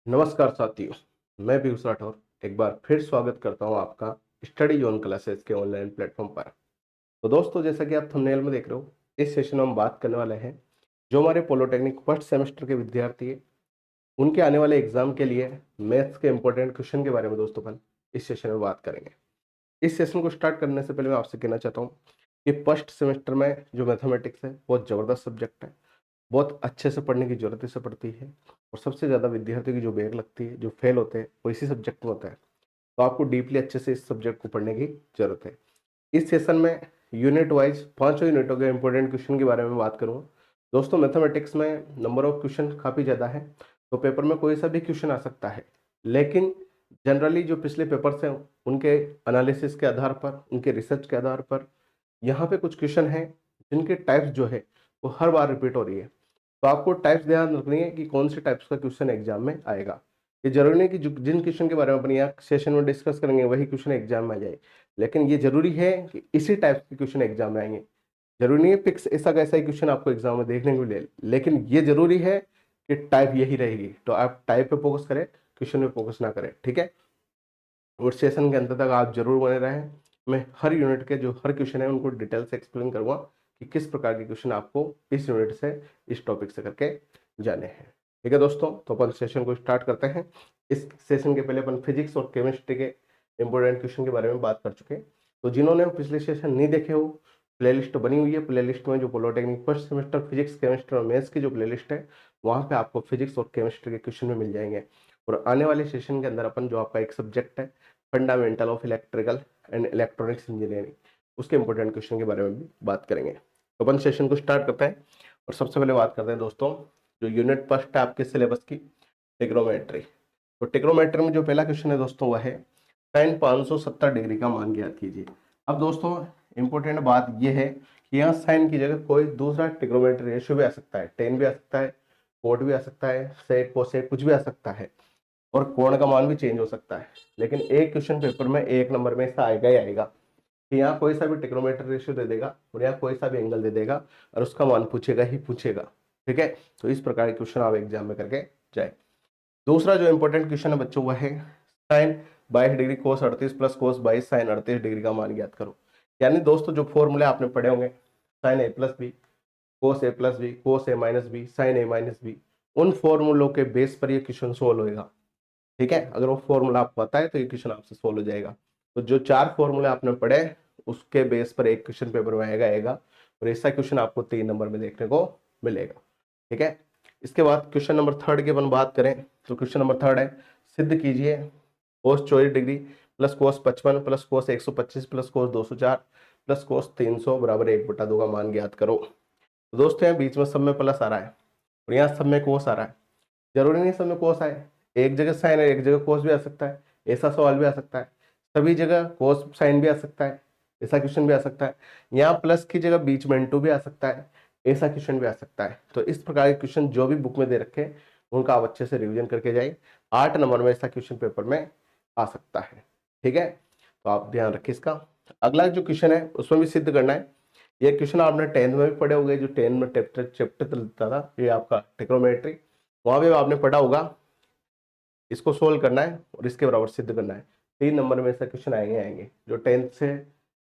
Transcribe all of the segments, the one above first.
नमस्कार साथियों, मैं पीयूष राठौर एक बार फिर स्वागत करता हूं आपका स्टडी जोन क्लासेस के ऑनलाइन प्लेटफॉर्म पर। तो दोस्तों, जैसा कि आप थंबनेल में देख रहे हो, इस सेशन में हम बात करने वाले हैं जो हमारे पॉलिटेक्निक फर्स्ट सेमेस्टर के विद्यार्थी हैं उनके आने वाले एग्जाम के लिए मैथ्स के इंपॉर्टेंट क्वेश्चन के बारे में दोस्तों अपन इस सेशन में बात करेंगे। इस सेशन को स्टार्ट करने से पहले मैं आपसे कहना चाहता हूँ कि फर्स्ट सेमेस्टर में जो मैथमेटिक्स है बहुत ज़बरदस्त सब्जेक्ट है। बहुत अच्छे से पढ़ने की ज़रूरत इससे पड़ती है और सबसे ज़्यादा विद्यार्थियों की जो बैक लगती है, जो फेल होते हैं, वो इसी सब्जेक्ट में होता है। तो आपको डीपली अच्छे से इस सब्जेक्ट को पढ़ने की ज़रूरत है। इस सेशन में यूनिट वाइज पांचों यूनिटों के इंपॉर्टेंट क्वेश्चन के बारे में बात करूँगा। दोस्तों, मैथमेटिक्स में नंबर ऑफ क्वेश्चन काफ़ी ज़्यादा है, तो पेपर में कोई सा भी क्वेश्चन आ सकता है। लेकिन जनरली जो पिछले पेपर्स हैं उनके एनालिसिस के आधार पर, उनके रिसर्च के आधार पर यहाँ पे कुछ क्वेश्चन हैं जिनके टाइप्स जो है वो हर बार रिपीट हो रही है। तो आपको टाइप्स ध्यान रखनी है कि कौन से टाइप्स का क्वेश्चन एग्जाम में आएगा। ये जरूरी नहीं कि जिन क्वेश्चन के बारे में अपन यहाँ सेशन में डिस्कस करेंगे वही क्वेश्चन एग्जाम में आ जाए, लेकिन ये जरूरी है कि इसी टाइप के क्वेश्चन एग्जाम में आएंगे। जरूरी नहीं है फिक्स ऐसा कैसा ही क्वेश्चन आपको एग्जाम में देखने को मिले, लेकिन ये जरूरी है कि टाइप यही रहेगी। तो आप टाइप पे फोकस करें, क्वेश्चन पे फोकस ना करें, ठीक है। और सेशन के अंत तक आप जरूर बने रहें। मैं हर यूनिट के जो हर क्वेश्चन है उनको डिटेल से एक्सप्लेन करूंगा कि किस प्रकार के क्वेश्चन आपको इस यूनिट से, इस टॉपिक से करके जाने हैं। ठीक है दोस्तों, तो अपन सेशन को स्टार्ट करते हैं। इस सेशन के पहले अपन फिजिक्स और केमिस्ट्री के इंपॉर्टेंट क्वेश्चन के बारे में बात कर चुके हैं। तो जिन्होंने पिछले सेशन नहीं देखे हो, प्लेलिस्ट बनी हुई है। प्लेलिस्ट में जो polytechnic first semester physics, chemistry और मैथ्स की जो प्लेलिस्ट है, वहाँ पे आपको फिजिक्स और केमिस्ट्री के क्वेश्चन में मिल जाएंगे। और आने वाले सेशन के अंदर अपन जो आपका एक सब्जेक्ट है fundamental of electrical and electronics engineering, उसके इंपॉर्टेंट क्वेश्चन के बारे में भी बात करेंगे। तो अपन सेशन को स्टार्ट करते हैं और सबसे पहले बात करते हैं दोस्तों जो यूनिट फर्स्ट है आपके सिलेबस की, टिग्नोमेट्री। तो टिग्नोमेट्री में जो पहला क्वेश्चन है दोस्तों वह है साइन 570 डिग्री का मान ज्ञात कीजिए। अब दोस्तों इंपॉर्टेंट बात यह है कि यहाँ साइन की जगह कोई दूसरा टिग्नोमेट्री रेशियो भी आ सकता है, टेन भी आ सकता है, कोट भी आ सकता है, सेक कोसेक कुछ भी आ सकता है, और कोण का मान भी चेंज हो सकता है। लेकिन एक क्वेश्चन पेपर में एक नंबर में ऐसा आएगा ही आएगा कि यहाँ कोई सा भी टिक्रोमेट्री रेशियो दे देगा और यहाँ कोई सा भी एंगल दे देगा और उसका मान पूछेगा ही पूछेगा। ठीक है, तो इस प्रकार के क्वेश्चन आप एग्जाम में करके जाए। दूसरा जो इंपॉर्टेंट क्वेश्चन है बच्चों वह है sine 22 degree cos 38 plus cos 22 sine 38 degree का मान ज्ञात करो। यानी दोस्तों जो फॉर्मूले आपने पढ़े होंगे, साइन ए प्लस बी, कोस ए प्लस बी, कोस ए माइनस बी, साइन ए माइनस बी, उन फॉर्मूलों के बेस पर ये क्वेश्चन सोल्व होगा। ठीक है, अगर वो फॉर्मूला आपको पता है तो ये क्वेश्चन आपसे सोल्व हो जाएगा। तो जो चार फॉर्मूले आपने पढ़े उसके बेस पर एक क्वेश्चन पेपर में आएगा और ऐसा क्वेश्चन आपको 3 नंबर में देखने को मिलेगा। ठीक है, इसके बाद क्वेश्चन नंबर थर्ड की अपन बात करें तो क्वेश्चन नंबर थर्ड है सिद्ध कीजिए कोस 24 degree plus cos 55 plus cos 125 plus cos 204 plus cos 300 बराबर 1/2 का मान ज्ञात करो। तो दोस्तों यहाँ बीच में सब में प्लस आ रहा है और यहाँ सब में कोस आ रहा है। जरूरी नहीं सब में कोस आए, एक जगह साइन है एक जगह कोस भी आ सकता है, ऐसा सवाल भी आ सकता है। सभी जगह कोस साइन भी आ सकता है, ऐसा क्वेश्चन भी आ सकता है। यहाँ प्लस की जगह बीच में इंटू भी आ सकता है, ऐसा क्वेश्चन भी आ सकता है। तो इस प्रकार के क्वेश्चन जो भी बुक में दे रखे उनका आप अच्छे से रिविजन करके जाए। 8 नंबर में ऐसा क्वेश्चन पेपर में आ सकता है। ठीक है, तो आप ध्यान रखिए इसका। अगला जो क्वेश्चन है उसमें भी सिद्ध करना है। ये क्वेश्चन आपने 10th में भी पढ़े होंगे, जो 10 में चैप्टर चलता था ये आपका ट्रिग्नोमेट्री, वहां भी आपने पढ़ा होगा। इसको सोल्व करना है और इसके बराबर सिद्ध करना है। 3 नंबर में ऐसा क्वेश्चन आएंगे आएंगे। जो 10th से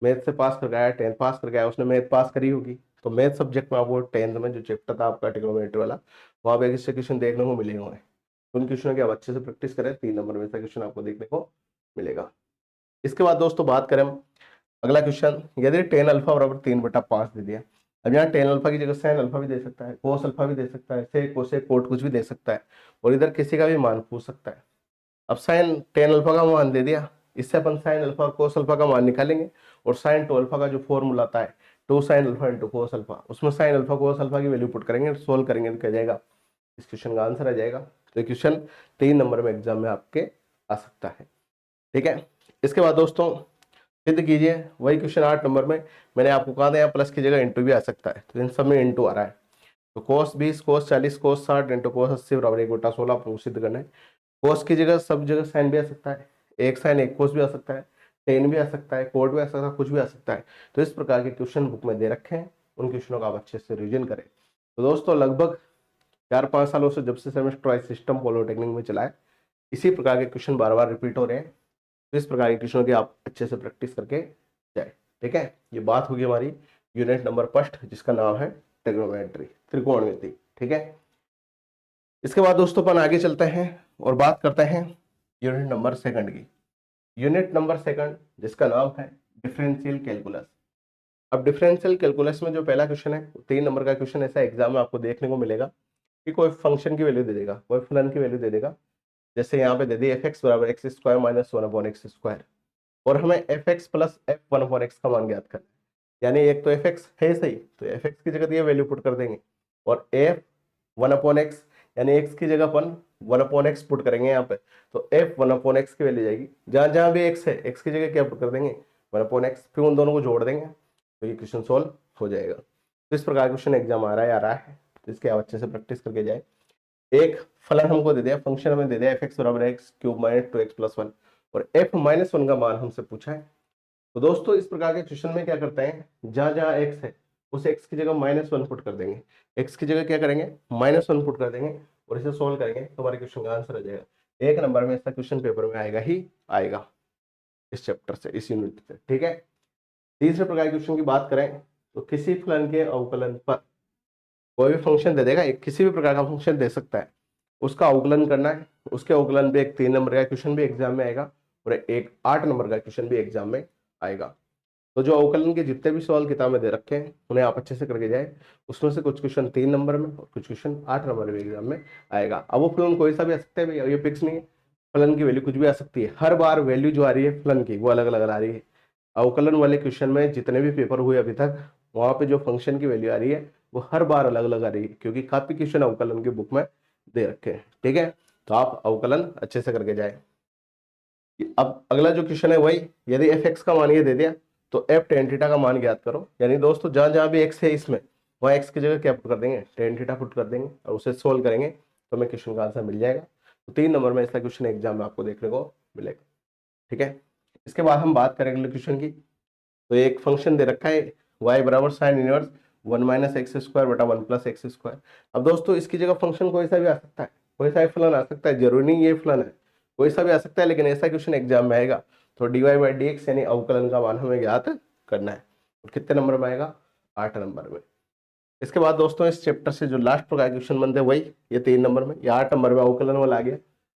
मैथ से पास कर गया, 10th पास कर गया, उसने मैथ पास करी होगी, तो मैथ सब्जेक्ट में आपको 10th में जो चैप्टर था आपका ट्रिग्नोमेट्री वाला, वहां पे ऐसे क्वेश्चन देखने को मिले हुए हैं। उन क्वेश्चनों की आप अच्छे से प्रैक्टिस करें, 3 नंबर में ऐसा क्वेश्चन आपको देखने को मिलेगा। इसके बाद दोस्तों बात करें हम अगला क्वेश्चन, यदि टेन अल्फा बराबर 3/5 दे दिया। अब यहाँ टेन अल्फा की जगह साइन अल्फा भी दे सकता है, कोस अल्फा भी दे सकता है, सेक कोसेक कोट कुछ भी दे सकता है, और इधर किसी का भी मान पूछ सकता है। अब साइन टेन अल्फा का मान दे दिया, इससे अपन साइन अल्फा और कोस अल्फा का मान निकालेंगे और साइन टू अल्फा का जो फॉर्मूला आता है 2 sine alpha into cos alpha, उसमें साइन अल्फा कोस अल्फा की वैल्यू पुट करेंगे, सोल्व करेंगे तो क्या जाएगा, इस क्वेश्चन का आंसर आ जाएगा। तो क्वेश्चन 3 नंबर में एग्जाम में आपके आ सकता है। ठीक है, इसके बाद दोस्तों सिद्ध कीजिए वही क्वेश्चन 8 नंबर में। मैंने आपको कहा था यहाँ प्लस की जगह इंटू भी आ सकता है, तो इन सब में इंटू आ रहा है। तो कोस 20 कोस 40 कोस 60 इंटू कोस 80 बराबर 1/16 आपको सिद्ध करना है। कोस की जगह सब जगह साइन भी आ सकता है, एक साइन एक कोस भी आ सकता है, टेन भी आ सकता है, कोट भी आ सकता है, कुछ भी आ सकता है। तो इस प्रकार के क्वेश्चन बुक में दे रखे हैं, उन क्वेश्चनों का आप अच्छे से रिविजन करें। तो दोस्तों लगभग 4-5 सालों से जब से सेमेस्टर वाइज सिस्टम पॉलिटेक्निक में चला है, इसी प्रकार के क्वेश्चन बार बार रिपीट हो रहे हैं। तो इस प्रकार के क्वेश्चनों की आप अच्छे से प्रैक्टिस करके जाए। ठीक है, ये बात होगी हमारी यूनिट नंबर फर्स्ट, जिसका नाम है ट्रिग्नोमेट्री, त्रिकोणमिति। ठीक है, इसके बाद दोस्तों अपन आगे चलते हैं और बात करते हैं यूनिट नंबर सेकंड की। यूनिट नंबर सेकंड जिसका नाम है डिफरेंशियल कैलकुलस। अब डिफरेंशियल कैलकुलस में जो पहला क्वेश्चन है 3 नंबर का क्वेश्चन ऐसा एग्जाम में आपको देखने को मिलेगा कि कोई फंक्शन की वैल्यू दे देगा, कोई फलन की वैल्यू दे देगा। जैसे यहाँ पे दे दी एफ एक्स बराबर एक्स स्क्वायर माइनस 1/x², और हमें F x plus F 1/x का मान ज्ञात करना है। यानी एक तो एफ एक्स है सही, तो एफ एक्स की जगह ये वैल्यू पुट कर देंगे, और एफ 1/x यानी एक्स की जगह अपन 1/x पुट करेंगे यहाँ पे, तो एफ 1/x की वैल्यू जाएगी। जहां जहां भी एक्स है, एक्स की जगह क्या पुट कर देंगे 1/x, फिर उन दोनों को जोड़ देंगे, तो ये क्वेश्चन सोल्व हो जाएगा। तो इस प्रकार क्वेश्चन एग्जाम आ रहा है, तो इसके आप अच्छे से प्रैक्टिस करके जाए। एक फलन हमको दे दिया, फंक्शन हमें दे दिया एफ एक्स बराबर एक्स क्यूब माइनस 2x+1, और एफ -1 का मान हमसे पूछा है। तो दोस्तों इस प्रकार के क्वेश्चन में क्या करते हैं, जहां जहां एक्स है उस एक्स की जगह -1 पुट कर देंगे, एक्स की जगह क्या करेंगे -1 पुट कर देंगे, और इसे सोल्व करेंगे तो हमारे क्वेश्चन का आंसर आ जाएगा। 1 नंबर में ऐसा क्वेश्चन पेपर में आएगा ही आएगा इस चैप्टर से, इस यूनिट से। ठीक है, तीसरे प्रकार के क्वेश्चन की बात करें तो किसी फलन के अवकलन पर कोई भी फंक्शन दे देगा, एक किसी भी प्रकार का फंक्शन दे सकता है, उसका अवकलन करना है। उसके अवकलन पे एक 3 नंबर का क्वेश्चन भी एग्जाम में आएगा, और एक 8 नंबर का क्वेश्चन भी एग्जाम में आएगा। तो जो अवकलन के जितने भी सवाल किताब में दे रखे हैं उन्हें आप अच्छे से करके जाए। उसमें से कुछ क्वेश्चन 3 नंबर में और कुछ क्वेश्चन 8 नंबर में एग्जाम में आएगा। अब वो फलन कोई सा भी आ सकता है भैया, ये फिक्स नहीं है, फलन की वैल्यू कुछ भी आ सकती है। हर बार वैल्यू जो आ रही है फलन की वो अलग अलग आ रही है। अवकलन वाले क्वेश्चन में जितने भी पेपर हुए अभी तक, वहां पे जो फंक्शन की वैल्यू आ रही है वो हर बार अलग अलग आ रही है, क्योंकि काफी क्वेश्चन अवकलन की बुक में दे रखे हैं। ठीक है, तो आप अवकलन अच्छे से करके जाए। अब अगला जो क्वेश्चन है वही, यदि एफ एक्स का मान ये दे दिया तो एफ टेन थीटा का मान ज्ञात करो। यानी दोस्तों जहां जहां भी एक्स है इसमें, वहां एक्स की जगह क्या पुट कर देंगे, टेन थीटा पुट कर देंगे, और उसे सोल्व करेंगे तो हमें क्वेश्चन का आंसर मिल जाएगा। तो 3 नंबर में ऐसा क्वेश्चन एग्जाम में आपको देखने को मिलेगा। ठीक है, इसके बाद हम बात करेंगे अगले क्वेश्चन की। तो एक फंक्शन दे रखा है y बराबर साइन इनवर्स 1 - x² बटा 1 + x²। अब दोस्तों इसकी जगह फंक्शन कोई सा भी आ सकता है, कोई सा भी फलन आ सकता है, जरूरी नहीं ये फलन है, कोई सा भी आ सकता है, लेकिन ऐसा क्वेश्चन एग्जाम में आएगा। तो dy/dx यानी अवकलन का मान हमें ज्ञात करना है, और कितने नंबर में आएगा, 8 नंबर में। इसके बाद दोस्तों इस चैप्टर से जो लास्ट प्रकार क्वेश्चन बनते हैं वही, ये 3 नंबर में, ये 8 नंबर में अवकलन वाला आ गया,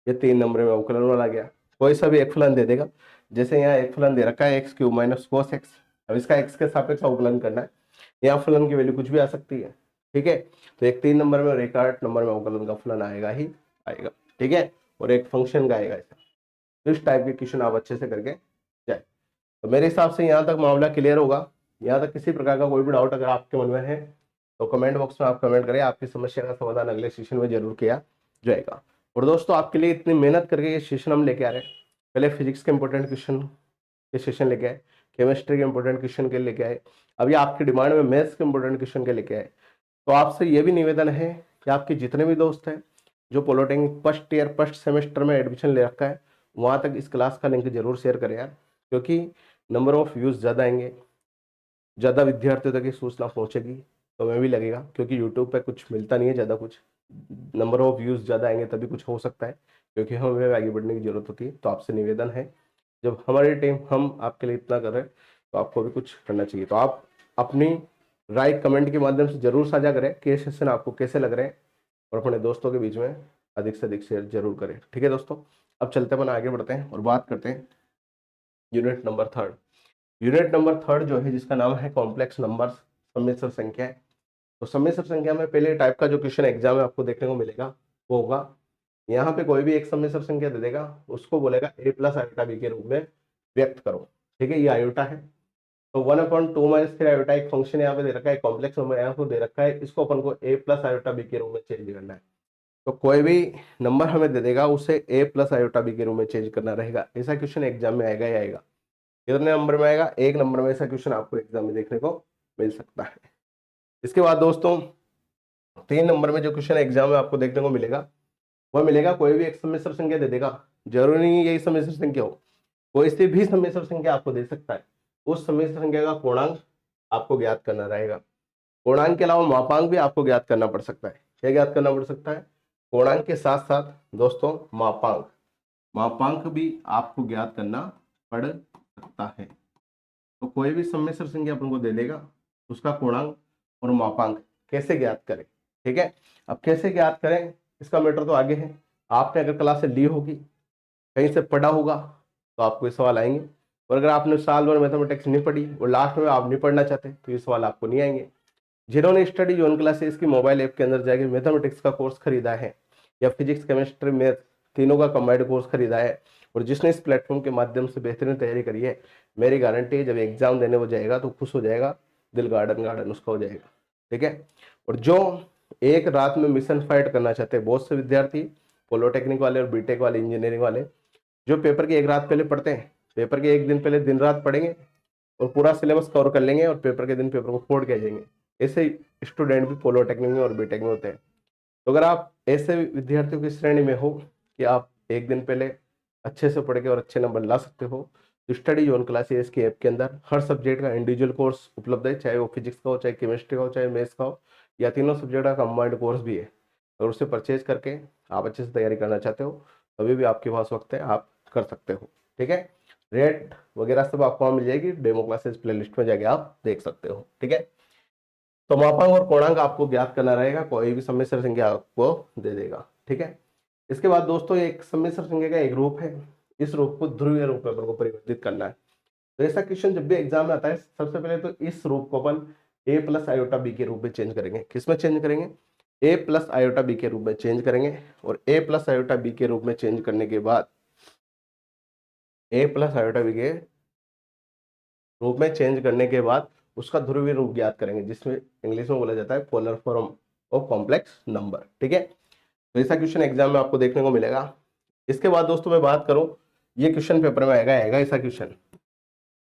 ये 3 नंबर में अवकलन वाला आ गया। कोई सा भी एक फलन दे देगा, जैसे यहाँ एक फलन दे रखा है x³ - cos x, अब इसका x के सापेक्ष अवकलन करना है। यहाँ फलन की वैल्यू कुछ भी आ सकती है। ठीक है, तो एक 3 नंबर में और एक 8 नंबर में अवकलन का फलन आएगा ही आएगा। ठीक है, और एक फंक्शन का आएगा ऐसा। तो इस टाइप के क्वेश्चन आप अच्छे से करके जाए। तो मेरे हिसाब से यहाँ तक मामला क्लियर होगा। यहाँ तक किसी प्रकार का कोई भी डाउट अगर आपके मन में है तो कमेंट बॉक्स में आप कमेंट करें, आपकी समस्या का समाधान अगले सेशन में जरूर किया जाएगा। और दोस्तों आपके लिए इतनी मेहनत करके ये सेशन हम लेके आ रहे हैं। पहले फिजिक्स के इंपॉर्टेंट क्वेश्चन के सेशन लेके आए, केमिस्ट्री के इंपॉर्टेंट क्वेश्चन के लेके आए, अभी आपकी डिमांड में मैथ्स के इंपॉर्टेंट क्वेश्चन के लेके आए। तो आपसे ये भी निवेदन है कि आपके जितने भी दोस्त हैं जो polytechnic first year first semester में एडमिशन ले रखा है, वहाँ तक इस क्लास का लिंक जरूर शेयर करें यार, क्योंकि नंबर ऑफ व्यूज़ ज़्यादा आएंगे, ज़्यादा विद्यार्थियों तक ये सूचना पहुँचेगी, तो हमें भी लगेगा, क्योंकि यूट्यूब पे कुछ मिलता नहीं है ज़्यादा कुछ। नंबर ऑफ व्यूज़ ज़्यादा आएंगे तभी कुछ हो सकता है, क्योंकि हमें आगे बढ़ने की जरूरत होती है। तो आपसे निवेदन है, जब हमारी टीम हम आपके लिए इतना कर रहे हैं तो आपको भी कुछ करना चाहिए। तो आप अपनी राय कमेंट के माध्यम से जरूर साझा करें कि ये सेशन आपको कैसे लग रहे हैं, और अपने दोस्तों के बीच में अधिक से अधिक शेयर जरूर करें। ठीक है दोस्तों, अब चलते अपन आगे बढ़ते हैं और बात करते हैं unit number third. Unit number third जो है जिसका नाम है कॉम्प्लेक्स नंबर्स, सम्मिश्र संख्या। तो सम्मिश्र संख्या में पहले टाइप का जो क्वेश्चन एग्जाम में आपको देखने को मिलेगा वो होगा, यहाँ पे कोई भी एक सम्मिश्र संख्या दे देगा, उसको बोलेगा a + आयोटा b के रूप में व्यक्त करो। ठीक है, ये आयोटा है, तो 1/2 - 3 आयोटा एक फंक्शन यहाँ पे दे रखा है, कॉम्प्लेक्स नंबर यहाँ को दे रखा है, इसको अपन को a + आयोटा b के रूप में चेंज करना है। तो कोई भी नंबर हमें दे देगा उसे a + आयोटा b के रूप में चेंज करना रहेगा। ऐसा क्वेश्चन एग्जाम में आएगा ही आएगा। कितने नंबर में आएगा, 1 नंबर में ऐसा क्वेश्चन आपको एग्जाम में देखने को मिल सकता है। इसके बाद दोस्तों 3 नंबर में जो क्वेश्चन एग्जाम में आपको देखने को मिलेगा वह मिलेगा, कोई भी एक सम्मिश्र संख्या दे देगा, जरूरी नहीं यही सम्मिश्र संख्या हो, कोई से भी सम्मिश्र संख्या आपको दे सकता है, उस सम्मिश्र संख्या का पूर्णांक आपको ज्ञात करना रहेगा। पूर्णांक के अलावा मापांक भी आपको ज्ञात करना पड़ सकता है। क्या ज्ञात करना पड़ सकता है? पूर्णांक के साथ साथ दोस्तों मापांक, मापांक भी आपको ज्ञात करना पड़ सकता है। तो कोई भी सम्मिश्र संख्या अपन को दे देगा, उसका पूर्णांक और मापांक कैसे ज्ञात करें, ठीक है। अब कैसे ज्ञात करें इसका मैटर तो आगे है। आपने अगर क्लास ली होगी, कहीं से पढ़ा होगा, तो आपको ये सवाल आएंगे। और अगर आपने साल भर मैथमेटिक्स नहीं पढ़ी और लास्ट में आप नहीं पढ़ना चाहते, तो ये सवाल आपको नहीं आएंगे। जिन्होंने स्टडी जोन क्लासेस की मोबाइल ऐप के अंदर जाके मैथमेटिक्स का कोर्स खरीदा है, या फिजिक्स केमिस्ट्री मैथ तीनों का कंबाइंड कोर्स खरीदा है, और जिसने इस प्लेटफॉर्म के माध्यम से बेहतरीन तैयारी करी है, मेरी गारंटी है जब एग्जाम देने वो जाएगा तो खुश हो जाएगा, दिल गार्डन गार्डन उसका हो जाएगा, ठीक है। और जो एक रात में मिशन फाइट करना चाहते हैं, बहुत से विद्यार्थी पॉलिटेक्निक वाले और बीटेक वाले, इंजीनियरिंग वाले, जो पेपर की एक रात पहले पढ़ते हैं, पेपर के एक दिन पहले दिन रात पढ़ेंगे और पूरा सिलेबस कवर कर लेंगे, और पेपर के दिन पेपर को फोड़ के आ जाएंगे। ऐसे स्टूडेंट भी पॉलिटेक्निक में और बीटेक में होते हैं। तो अगर आप ऐसे विद्यार्थियों की श्रेणी में हो कि आप एक दिन पहले अच्छे से पढ़ के और अच्छे नंबर ला सकते हो, तो स्टडी जोन क्लासेस की ऐप के अंदर हर सब्जेक्ट का इंडिविजुअल कोर्स उपलब्ध है, चाहे वो फिजिक्स का हो, चाहे केमिस्ट्री का हो, चाहे मैथ्स का हो, या तीनों सब्जेक्ट का कंबाइंड कोर्स भी है। और उसे परचेज करके आप अच्छे से तैयारी करना चाहते हो, अभी भी आपके पास वक्त है, आप कर सकते हो, ठीक है। रेट वगैरह सब आपको वहाँ मिल जाएगी, डेमो क्लासेस प्लेलिस्ट में जाके आप देख सकते हो, ठीक है। तो मापांक और पूर्णांक आपको ज्ञात करना रहेगा, कोई भी सम्मिश्र संख्या आपको दे देगा, ठीक है। इसके बाद दोस्तों एक सम्मिश्र संख्या का एक रूप है, इस रूप को ध्रुवीय रूप में अपन को परिवर्तित करना है। तो ऐसा क्वेश्चन जब भी एग्जाम में आता है, सबसे पहले तो इस रूप को अपन ए प्लस आयोटा बी के रूप में चेंज करेंगे। किसमें चेंज करेंगे? ए प्लस आयोटा बी के रूप में चेंज करेंगे। और ए प्लस आयोटा बी के रूप में चेंज करने के बाद, ए प्लस आयोटा बी के रूप में चेंज करने के बाद उसका ध्रुवीय रूप ज्ञात करेंगे, जिसमें इंग्लिश में बोला जाता है polar form of complex number, ठीक है। तो ऐसा क्वेश्चन एग्जाम में आपको देखने को मिलेगा। इसके बाद दोस्तों मैं बात करूं, ये क्वेश्चन पेपर में आएगा ऐसा क्वेश्चन,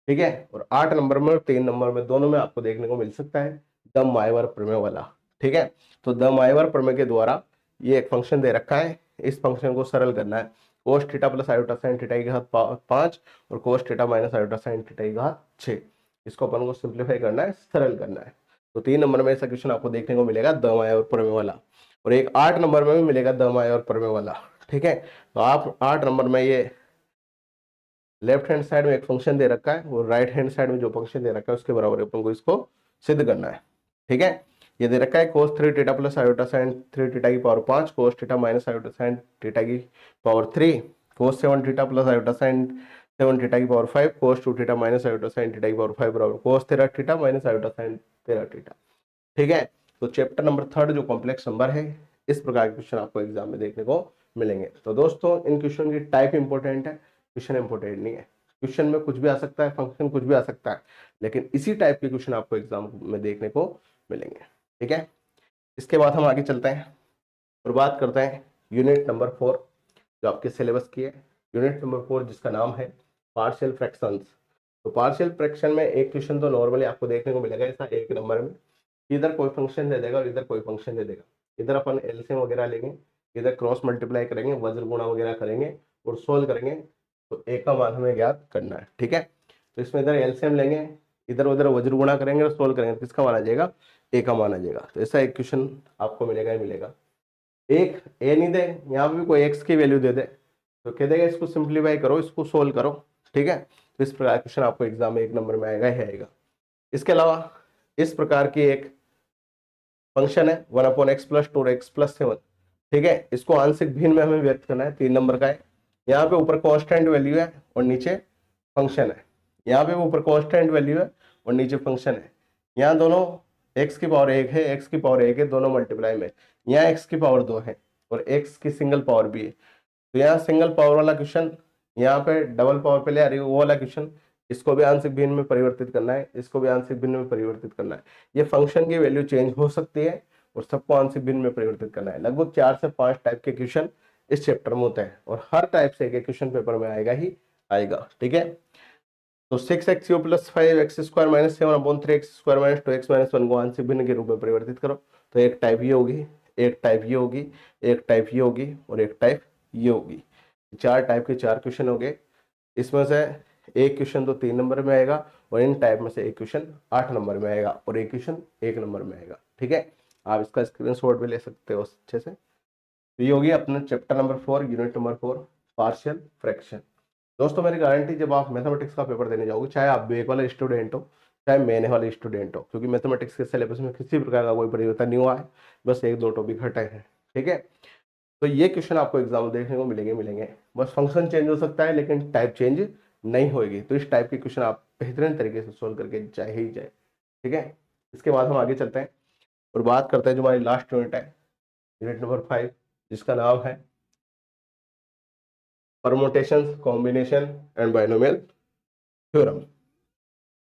ठीक है। और 8 नंबर में और 3 नंबर में दोनों में आपको देखने को मिल सकता है, द माइवर प्रमेय वाला, ठीक है। तो द माइवर प्रमेय के द्वारा ये एक फंक्शन दे रखा है, इस फंक्शन को सरल करना है। Cos theta plus iota sine theta की घात 5 और cos theta minus iota sine theta की घात 6, इसको अपन को सिंप्लीफाई करना है, सरल करना है। तो 3 नंबर में ऐसा क्वेश्चन आपको देखने को मिलेगा, द माइवर प्रमेय वाला। और एक 8 नंबर में भी मिलेगा द माइवर प्रमेय वाला, ठीक है। तो आप 8 नंबर में ये लेफ्ट हैंड साइड में एक फंक्शन दे रखा है, और राइट हैंड साइड में जो फंक्शन दे रखा है उसके बराबर अपन को इसको सिद्ध करना है, ठीक है। ये दे रखा है cos 3 theta plus iota sine 3 theta की power 5, cos theta minus iota sine theta की power 3, cos 7 theta plus iota sine 7 theta की power 5, cos 2 theta minus iota sine theta की पावर 5 बराबर cos 13 theta minus iota sine 13 theta, ठीक है। तो chapter number 3 जो complex number है, इस प्रकार के क्वेश्चन आपको एग्जाम में देखने को मिलेंगे। तो दोस्तों इन क्वेश्चन की टाइप इंपॉर्टेंट है, क्वेश्चन इंपॉर्टेंट नहीं है। क्वेश्चन में कुछ भी आ सकता है, फंक्शन कुछ भी आ सकता है, लेकिन इसी टाइप के क्वेश्चन आपको एग्जाम में देखने को मिलेंगे, ठीक है। इसके बाद हम आगे चलते हैं और बात करते हैं यूनिट नंबर 4 जो आपके सिलेबस की है। यूनिट नंबर 4 जिसका नाम है पार्शियल फ्रैक्शंस। तो पार्शियल फ्रैक्शन में एक क्वेश्चन तो नॉर्मली आपको देखने को मिलेगा ऐसा 1 नंबर में, इधर कोई फंक्शन दे देगा और इधर कोई फंक्शन दे देगा। इधर अपन एलसीएम वगैरह लेंगे, इधर क्रॉस मल्टीप्लाई करेंगे, वज्र गुणा वगैरह करेंगे और सोल्व करेंगे, तो ए का मान हमें ज्ञात करना है, ठीक है। तो इसमें इधर एलसीएम लेंगे, इधर उधर वज्र गुणा करेंगे और सोल्व करेंगे, किसका मान आ जाएगा? ए का मान आ जाएगा। तो ऐसा एक क्वेश्चन आपको मिलेगा ही मिलेगा। एक ए नहीं दे, यहाँ पे भी कोई एक्स की वैल्यू दे दे, तो कह देगा इसको सिंप्लीफाई करो, इसको सोल्व करो, ठीक है। तो इस प्रकार क्वेश्चन आपको एग्जाम में 1 नंबर में आएगा ही आएगा। इसके अलावा इस प्रकार की एक फंक्शन है 1/x+2x+7, ठीक है। इसको आंशिक भिन्न में हमें व्यक्त करना है, 3 नंबर का है। यहाँ पे ऊपर कांस्टेंट वैल्यू है और नीचे फंक्शन है, यहाँ पे ऊपर कांस्टेंट वैल्यू है और नीचे फंक्शन है। यहाँ दोनों x की पावर 1 है, x की पावर 1 है, दोनों मल्टीप्लाई में। यहाँ x की पावर 2 है और x की सिंगल पावर भी है। तो यहाँ सिंगल पावर वाला क्वेश्चन, यहाँ पे डबल पावर पे ले आ रही है वो वाला क्वेश्चन, इसको भी आंशिक भिन्न में परिवर्तित करना है, इसको भी आंशिक भिन्न में परिवर्तित करना है। ये फंक्शन की वैल्यू चेंज हो सकती है और सबको आंशिक भिन्न में परिवर्तित करना है। लगभग 4 से 5 टाइप के क्वेश्चन इस चैप्टर में होते हैं और हर टाइप से एक क्वेश्चन पेपर में आएगा ही आएगा, ठीक है। तो 6x³ + 5x² - 7/3x² - 2x - 1 को आंशिक भिन्न के रूप में परिवर्तित करो। तो एक टाइप ये होगी, एक टाइप ये होगी, एक टाइप ये होगी और एक टाइप ये होगी। 4 टाइप के 4 क्वेश्चन हो गए। इसमें से एक क्वेश्चन तो 3 नंबर में आएगा और इन टाइप में से एक क्वेश्चन 8 नंबर में आएगा और एक क्वेश्चन 1 नंबर में आएगा, ठीक है। आप इसका स्क्रीनशॉट भी ले सकते हो अच्छे से। तो ये होगी अपना chapter number 4 unit number 4 partial fraction. दोस्तों मेरी गारंटी, जब आप मैथमेटिक्स का पेपर देने जाओगे, चाहे आप बेक वाले स्टूडेंट हो चाहे मैंने वाले स्टूडेंट हो, क्योंकि मैथमेटिक्स के सिलेबस में किसी प्रकार का कोई परिवर्तन नहीं हुआ है, बस एक दो टॉपिक हटे हैं। ठीक है, तो ये क्वेश्चन आपको एग्जाम में देखने को मिलेंगे। बस फंक्शन चेंज हो सकता है लेकिन टाइप चेंज नहीं होगी। तो इस टाइप के क्वेश्चन आप बेहतरीन तरीके से सोल्व करके जाए ही जाए। ठीक है, इसके बाद हम आगे चलते हैं और बात करते हैं जो हमारी लास्ट यूनिट है, यूनिट नंबर 5, जिसका नाम है permutations, combination and binomial theorem.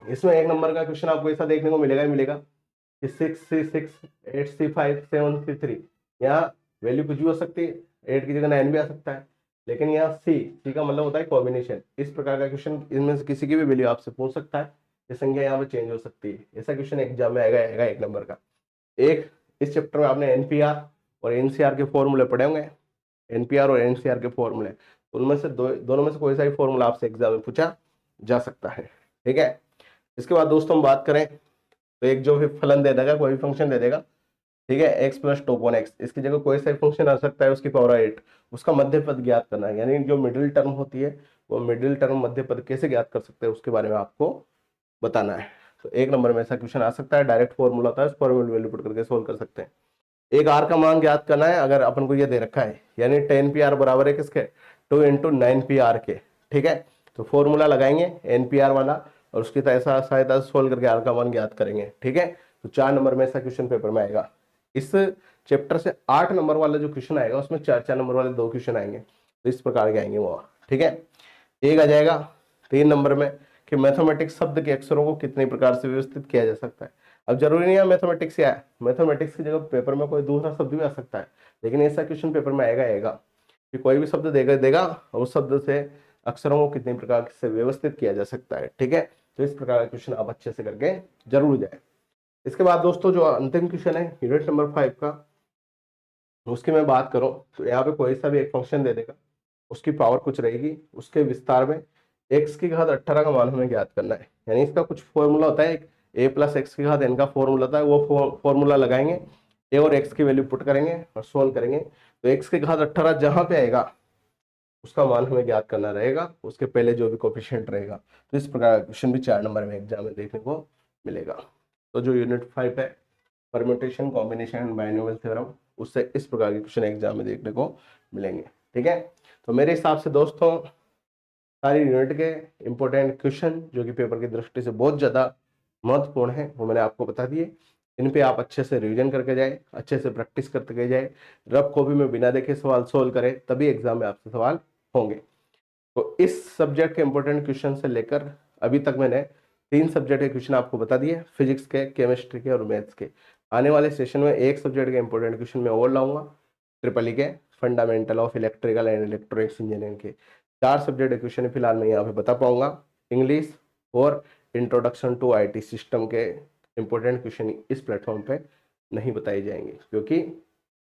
इसमें एक नंबर का क्वेश्चन आपको ऐसा देखने को मिलेगा कि 6C6 8C5 7C3। यहाँ वैल्यू कुछ भी हो सकती है, 8 की जगह 9 भी आ सकता है, लेकिन यहाँ सी का मतलब होता है कॉम्बिनेशन। इस प्रकार का क्वेश्चन इनमें से किसी की भी वैल्यू आपसे पूछ सकता है, ये संख्या यहाँ पे चेंज हो सकती है। ऐसा क्वेश्चन एग्जाम में आएगा एक नंबर का। एक, इस चैप्टर में आपने एनपीआर और एनसीआर के फॉर्मूले पढ़े होंगे। एनपीआर और एनसीआर के फॉर्मूले, उनमें से दोनों में से कोई सा भी फॉर्मूला आपसे एग्जाम में पूछा जा सकता है। ठीक है, इसके बाद दोस्तों हम बात करें तो एक जो भी फलन दे देगा, कोई भी फंक्शन दे देगा, ठीक है, x प्लस टोपन एक्स, इसकी जगह कोई सा फंक्शन आ सकता है उसकी पावर 8, उसका मध्य पद ज्ञात करना है। यानी जो मिडिल टर्म होती है वो मिडिल टर्म मध्य पद कैसे ज्ञात कर सकते हैं उसके बारे में आपको बताना है। तो एक नंबर में ऐसा क्वेश्चन आ सकता है, डायरेक्ट फॉर्मूला होता है, उस फॉर्मूला वैल्यू पुट करके सोल्व कर सकते हैं। एक आर का मान ज्ञात करना है, अगर अपन को ये दे रखा है, यानी 10 पी आर बराबर है किसके, 2 × 9 पी आर के। ठीक है, तो फॉर्मूला लगाएंगे NPR वाला और उसकी सहायता से सोल्व करके आर का मान ज्ञात करेंगे। ठीक है, तो 4 नंबर में ऐसा क्वेश्चन पेपर में आएगा। इस चैप्टर से 8 नंबर वाला जो क्वेश्चन आएगा उसमें 4 नंबर वाले 2 क्वेश्चन आएंगे, तो इस प्रकार के आएंगे वो। ठीक है, एक आ जाएगा 3 नंबर में कि मैथमेटिक्स शब्द के अक्षरों को कितने प्रकार से व्यवस्थित किया जा सकता है। अब जरूरी नहीं है मैथमेटिक्स या मैथमेटिक्स की जगह पेपर में कोई दूसरा शब्द भी आ सकता है, लेकिन ऐसा क्वेश्चन पेपर में आएगा कि कोई भी शब्द देगा और उस शब्द से अक्षरों को कितने प्रकार से व्यवस्थित किया जा सकता है। ठीक है, तो इस प्रकार का क्वेश्चन आप अच्छे से करके जरूर जाए। इसके बाद दोस्तों जो अंतिम क्वेश्चन है यूनिट नंबर 5 का, उसकी मैं बात करूं तो यहाँ पे कोई सा भी एक फंक्शन दे देगा, उसकी पावर कुछ रहेगी, उसके विस्तार में x की घात 18 का मान हमें ज्ञात करना है। यानी इसका कुछ फॉर्मूला होता है, a + x की घात n का फॉर्मूला होता है, वो फॉर्मूला लगाएंगे, a और x की वैल्यू पुट करेंगे और सोल्व करेंगे। तो x की घात 18 जहां पे आएगा उसका मान हमें ज्ञात करना रहेगा, उसके पहले जो भी कोफिशिएंट रहेगा। तो इस प्रकार का क्वेश्चन भी 4 नंबर में एग्जाम में देखने को मिलेगा। तो जो यूनिट 5 है permutation, combination and binomial theorem, उससे इस प्रकार के क्वेश्चन एग्जाम में देखने को मिलेंगे। ठीक है, तो मेरे हिसाब से दोस्तों सारी यूनिट के इंपॉर्टेंट क्वेश्चन जो कि पेपर की दृष्टि से बहुत ज़्यादा महत्वपूर्ण है वो मैंने आपको बता दिए। इन पे आप अच्छे से रिवीजन करके जाए, अच्छे से प्रैक्टिस करते जाए, रफ कॉपी में बिना देखे सवाल सोल्व करें, तभी एग्जाम में आपसे सवाल होंगे। तो इस सब्जेक्ट के इंपॉर्टेंट क्वेश्चन से लेकर अभी तक मैंने 3 सब्जेक्ट के क्वेश्चन आपको बता दिए, फिजिक्स के, केमिस्ट्री के और मैथ्स के। आने वाले सेशन में एक सब्जेक्ट के इंपॉर्टेंट क्वेश्चन मैं और लाऊंगा, ट्रिपल ई के fundamental of electrical and electronics engineering के 4 सब्जेक्ट के क्वेश्चन फिलहाल मैं यहाँ पे बता पाऊंगा। इंग्लिश और इंट्रोडक्शन टू IT सिस्टम के इंपॉर्टेंट क्वेश्चन इस प्लेटफॉर्म पे नहीं बताए जाएंगे, क्योंकि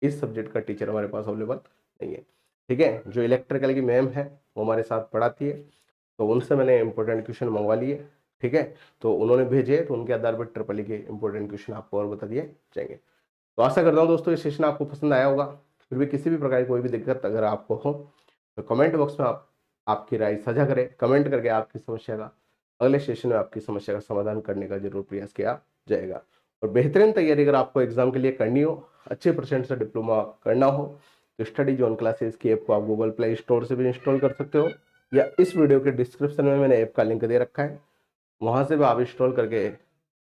इस सब्जेक्ट का टीचर हमारे पास अवेलेबल नहीं है। ठीक है, जो इलेक्ट्रिकल की मैम है वो हमारे साथ पढ़ाती है, तो उनसे मैंने इंपॉर्टेंट क्वेश्चन मंगवा लिए। ठीक है, तो उन्होंने भेजे, तो उनके आधार पर ट्रिपल ई के इंपॉर्टेंट क्वेश्चन आपको और बता दिए जाएंगे। तो आशा करता हूँ दोस्तों ये सेशन आपको पसंद आया होगा। फिर भी किसी भी प्रकार की कोई भी दिक्कत अगर आपको हो तो कमेंट बॉक्स में आप आपकी राय साझा करें, कमेंट करके आपकी समस्या का अगले सेशन में आपकी समस्या का समाधान करने का जरूर प्रयास किया जाएगा। और बेहतरीन तैयारी अगर आपको एग्जाम के लिए करनी हो, अच्छे परसेंट से डिप्लोमा करना हो, तो स्टडी जोन क्लासेस की ऐप को आप गूगल प्ले स्टोर से भी इंस्टॉल कर सकते हो, या इस वीडियो के डिस्क्रिप्शन में मैंने ऐप का लिंक दे रखा है, वहां से भी आप इंस्टॉल करके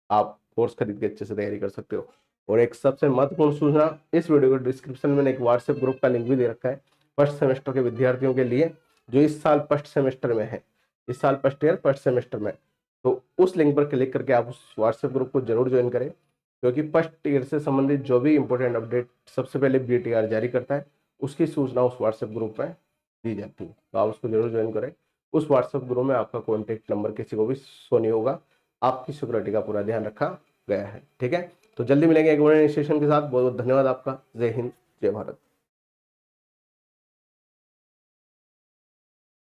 आप कोर्स खरीद के अच्छे से तैयारी कर सकते हो। और एक सबसे महत्वपूर्ण सूचना, इस वीडियो के डिस्क्रिप्शन में मैंने एक व्हाट्सएप ग्रुप का लिंक भी दे रखा है फर्स्ट सेमेस्टर के विद्यार्थियों के लिए, जो इस साल फर्स्ट सेमेस्टर में है, इस साल फर्स्ट ईयर फर्स्ट सेमेस्टर में। तो उस लिंक पर क्लिक करके आप उस व्हाट्सएप ग्रुप को जरूर ज्वाइन करें, क्योंकि फर्स्ट ईयर से संबंधित जो भी इंपॉर्टेंट अपडेट सबसे पहले BTR जारी करता है, उसकी सूचना उस व्हाट्सएप ग्रुप में दी जाती है। तो आप उसको जरूर ज्वाइन करें। उस व्हाट्सएप ग्रुप में आपका कॉन्टेक्ट नंबर किसी को भी शो नहीं होगा, आपकी सिक्योरिटी का पूरा ध्यान रखा गया है। ठीक है, तो जल्दी मिलेंगे एक और सेशन के साथ। बहुत बहुत धन्यवाद आपका। जय हिंद, जय भारत।